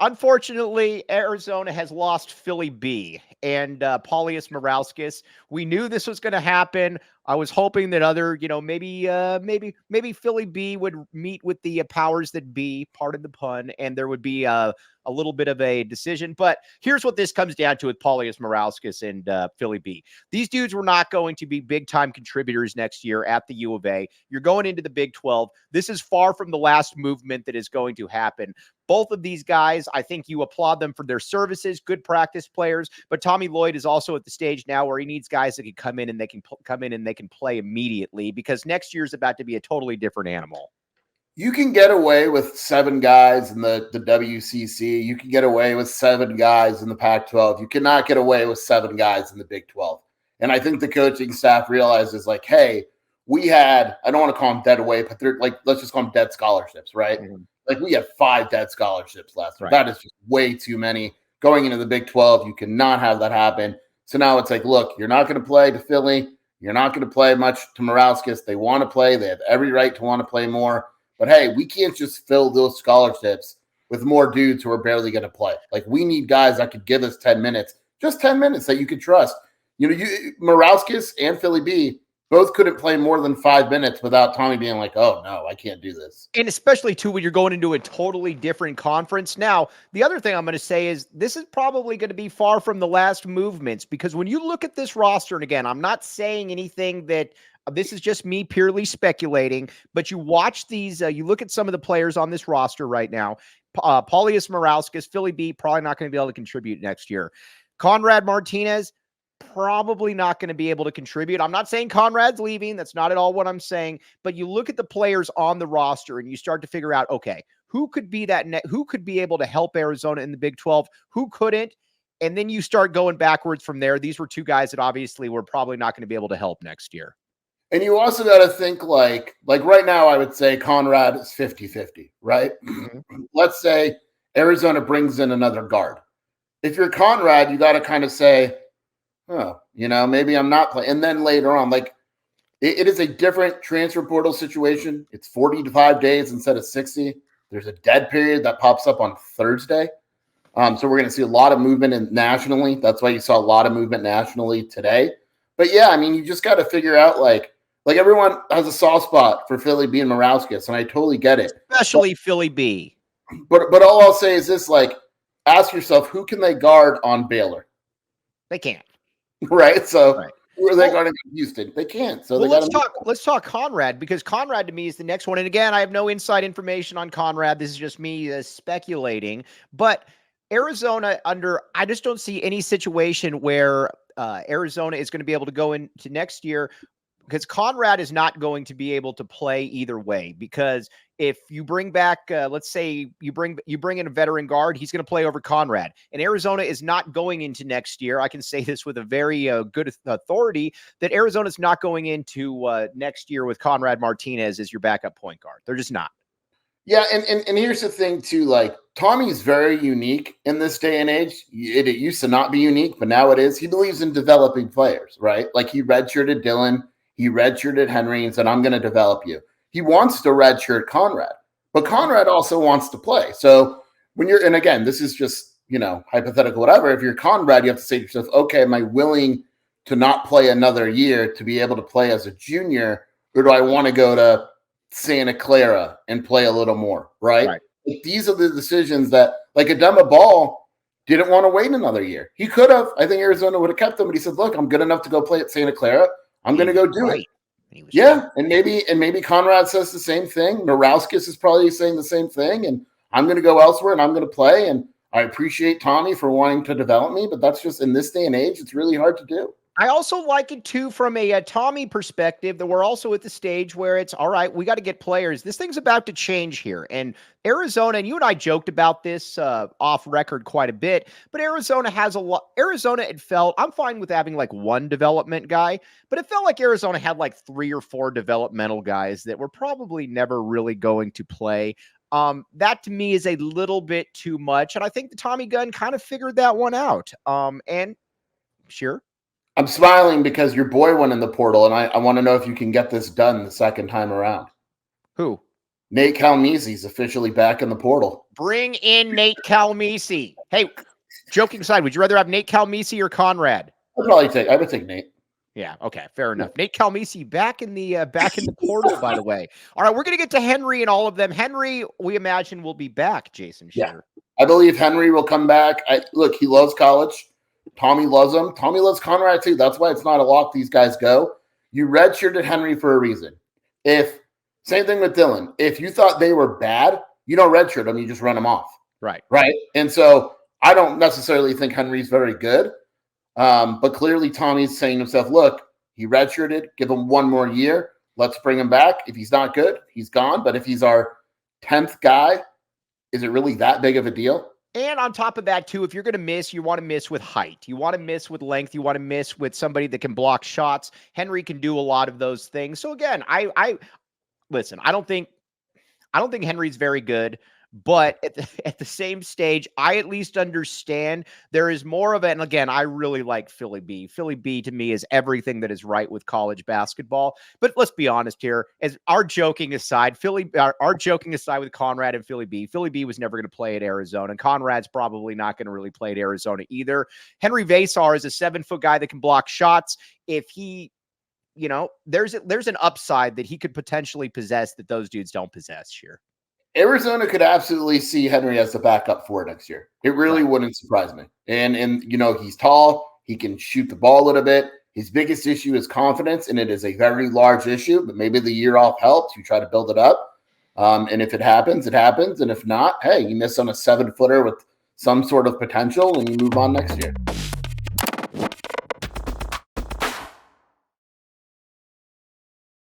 Unfortunately, Arizona has lost Philly B and Paulius Murauskas. We knew this was going to happen. I was hoping that other, maybe Philly B would meet with the powers that be, pardon the pun, and there would be a little bit of a decision. But here's what this comes down to with Paulius Murauskas and Philly B. These dudes were not going to be big-time contributors next year at the U of A. You're going into the Big 12. This is far from the last movement that is going to happen. Both of these guys, I think you applaud them for their services, good practice players, but Tommy Lloyd is also at the stage now where he needs guys that can come in and they can play immediately, because next year is about to be a totally different animal. You can get away with 7 guys in the WCC. You can get away with 7 guys in the Pac-12. You cannot get away with 7 guys in the Big 12. And I think the coaching staff realizes, like, hey, we had, I don't want to call them dead weight, but they're like, let's just call them dead scholarships, right? Mm-hmm. Like, we had 5 dead scholarships last year. Right. That is just way too many. Going into the Big 12, you cannot have that happen. So now it's like, look, you're not going to play to Philly. You're not going to play much to Murauskas. They want to play. They have every right to want to play more. But, hey, we can't just fill those scholarships with more dudes who are barely going to play. Like, we need guys that could give us 10 minutes, just 10 minutes that you could trust. You know, Murauskas and Philly B both couldn't play more than 5 minutes without Tommy being like, oh, no, I can't do this. And especially, too, when you're going into a totally different conference. Now, the other thing I'm going to say is this is probably going to be far from the last movements, because when you look at this roster, and again, I'm not saying anything that this is just me purely speculating, but you watch these, you look at some of the players on this roster right now. Paulius Murauskas, Philly B, probably not going to be able to contribute next year. Conrad Martinez, probably not going to be able to contribute. I'm not saying Conrad's leaving. That's not at all what I'm saying. But you look at the players on the roster and you start to figure out, okay, who could be who could be able to help Arizona in the Big 12? Who couldn't? And then you start going backwards from there. These were 2 guys that obviously were probably not going to be able to help next year. And you also got to think like right now, I would say Conrad is 50-50, right? Mm-hmm. Let's say Arizona brings in another guard. If you're Conrad, you got to kind of say, oh, you know, maybe I'm not playing. And then later on, like, it is a different transfer portal situation. It's 45 days instead of 60. There's a dead period that pops up on Thursday. So we're going to see a lot of movement nationally. That's why you saw a lot of movement nationally today. But yeah, I mean, you just got to figure out like everyone has a soft spot for Philly B and Murauskas, and I totally get it. Especially Philly B. But all I'll say is this, like, ask yourself, who can they guard on Baylor? They can't. Right? So who are they guarding Houston? They can't. So let's talk Conrad, because Conrad to me is the next one. And again, I have no inside information on Conrad. This is just me speculating. But Arizona I just don't see any situation where Arizona is going to be able to go into next year, because Conrad is not going to be able to play either way. Because if you bring back, let's say you bring in a veteran guard, he's going to play over Conrad. And Arizona is not going into next year. I can say this with a very good authority, that Arizona is not going into next year with Conrad Martinez as your backup point guard. They're just not. Yeah, and here's the thing too, like, Tommy's very unique in this day and age. It used to not be unique, but now it is. He believes in developing players, right? Like, he redshirted Dylan, he redshirted Henry and said, I'm going to develop you. He wants to redshirt Conrad, but Conrad also wants to play. So when you're, and again, this is just, you know, hypothetical, whatever. If you're Conrad, you have to say to yourself, okay, am I willing to not play another year to be able to play as a junior, or do I want to go to Santa Clara and play a little more, right? Like, these are the decisions that, like, Adema Ball didn't want to wait another year. He could have. I think Arizona would have kept him, but he said, look, I'm good enough to go play at Santa Clara. I'm going to go do it. Yeah, and maybe Conrad says the same thing. Murauskas is probably saying the same thing, and I'm going to go elsewhere and I'm going to play. And I appreciate Tommy for wanting to develop me, but that's just, in this day and age, it's really hard to do. I also like it, too, from a Tommy perspective, that we're also at the stage where it's, all right, we got to get players. This thing's about to change here. And Arizona, and you and I joked about this off record quite a bit, but Arizona has a lot. Arizona, it felt, I'm fine with having like one development guy, but it felt like Arizona had like 3 or 4 developmental guys that were probably never really going to play. That to me is a little bit too much. And I think the Tommy Gunn kind of figured that one out. And sure. I'm smiling because your boy went in the portal, and I want to know if you can get this done the second time around. Who? Nate Calmesi's officially back in the portal. Bring in Nate Calmesi. Hey, joking aside, would you rather have Nate Calmesi or Conrad? I would take Nate. Yeah, okay, fair enough. Nate Calmesi back in the portal, by the way. All right, we're gonna get to Henry and all of them. Henry, we imagine, will be back, Jason Scheer. Yeah, I believe Henry will come back. Look, he loves college. Tommy loves him. Tommy loves Conrad too. That's why it's not a lock these guys go. You redshirted Henry for a reason. Same thing with Dylan. If you thought they were bad, you don't redshirt them. You just run them off. Right. And so I don't necessarily think Henry's very good. But clearly Tommy's saying to himself, look, he redshirted. Give him one more year. Let's bring him back. If he's not good, he's gone. But if he's our 10th guy, is it really that big of a deal? And on top of that, too, if you're going to miss, you want to miss with height. You want to miss with length. You want to miss with somebody that can block shots. Henry can do a lot of those things. So again, listen, I don't think Henry's very good, but at the same stage, I at least understand there is more of it. And again, I really like Philly B. Philly B to me is everything that is right with college basketball. But let's be honest here, as our joking aside with Conrad and Philly B was never going to play at Arizona. And Conrad's probably not going to really play at Arizona either. Henry Vasar is a 7-foot guy that can block shots. If he, there's an upside that he could potentially possess that those dudes don't possess here. Arizona could absolutely see Henry as the backup for next year. It really wouldn't surprise me. And he's tall. He can shoot the ball a little bit. His biggest issue is confidence, and it is a very large issue. But maybe the year off helps. You try to build it up. And if it happens, it happens. And if not, hey, you miss on a 7-footer with some sort of potential, and you move on next year.